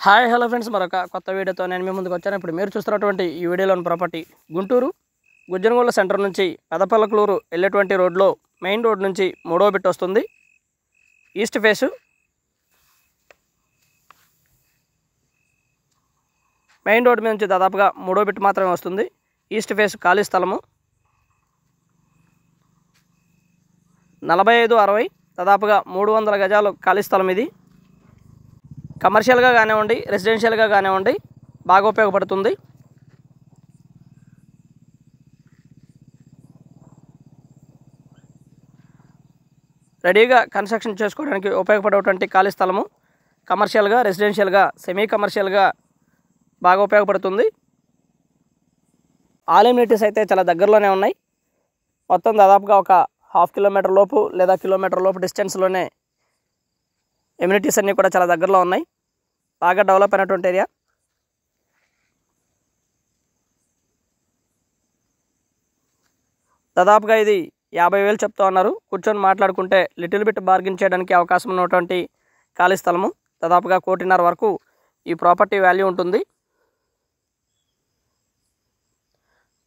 Hi hello friends, మరొక కొత్త వీడియోతో నేను మీ ముందుకు వచ్చాను. ఇప్పుడు మీరు చూస్తున్నటువంటి ఈ వీడియోలోని ప్రాపర్టీ గుంటూరు గుజ్జనగూడ సెంటర్ నుంచి పెదపల్లకలూరు వెళ్ళేటువంటి రోడ్లో మెయిన్ రోడ్ నుంచి మూడో బిట్ వస్తుంది. ఈస్ట్ ఫేసు మెయిన్ రోడ్ మీద నుంచి దాదాపుగా మూడో బిట్ మాత్రమే వస్తుంది. ఈస్ట్ ఫేస్ ఖాళీ స్థలము 45-60 దాదాపుగా 300 గజాలు ఖాళీ స్థలం. ఇది కమర్షియల్గా కానివ్వండి, రెసిడెన్షియల్గా కానివ్వండి బాగా ఉపయోగపడుతుంది. రెడీగా కన్స్ట్రక్షన్ చేసుకోవడానికి ఉపయోగపడేటువంటి ఖాళీ స్థలము. కమర్షియల్గా, రెసిడెన్షియల్గా, సెమీ కమర్షియల్గా బాగా ఉపయోగపడుతుంది. ఆల్ ఎమ్యూనిటీస్ అయితే చాలా దగ్గరలోనే ఉన్నాయి. మొత్తం దాదాపుగా ఒక ½ కిలోమీటర్ లోపు లేదా కిలోమీటర్ లోపు డిస్టెన్స్లోనే ఎమ్యూనిటీస్ అన్నీ కూడా చాలా దగ్గరలో ఉన్నాయి. బాగా డెవలప్ అయినటువంటి ఏరియా. దాదాపుగా ఇది 50,000 చెప్తూ ఉన్నారు. కూర్చొని మాట్లాడుకుంటే లిటిల్ బిట్ బార్గెన్ చేయడానికి అవకాశం ఉన్నటువంటి ఖాళీ స్థలము. దాదాపుగా 1.5 కోటి వరకు ఈ ప్రాపర్టీ వాల్యూ ఉంటుంది.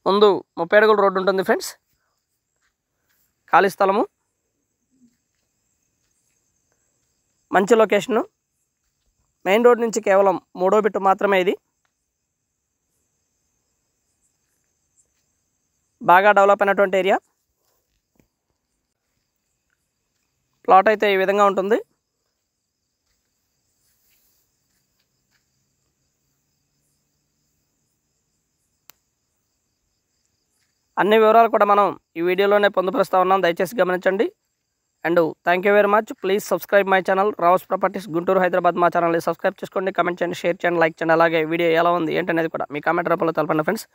ముందు 30 అడుగుల రోడ్డు ఉంటుంది ఫ్రెండ్స్. ఖాళీ స్థలము, మంచి లొకేషను. మెయిన్ రోడ్ నుంచి కేవలం మూడో బిట్ మాత్రమే. ఇది బాగా డెవలప్ అయినటువంటి ఏరియా. ప్లాట్ అయితే ఈ విధంగా ఉంటుంది. అన్ని వివరాలు కూడా మనం ఈ వీడియోలోనే పొందుపరుస్తూ ఉన్నాం, దయచేసి గమనించండి. And thank you very much. Please subscribe my channel Rao's properties Guntur Hyderabad. మా ఛానల్ని సబ్స్క్రైబ్ చేసుకోండి, కమెంట్ చేయండి, షేర్ చేయండి, లైక్ చేయండి. అలాగే వీడియో ఎలా ఉంది ఏంటనేది కూడా మీ కామెంట్ రూపంలో తెలపండి friends.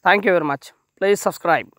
Thank you very much. Please subscribe.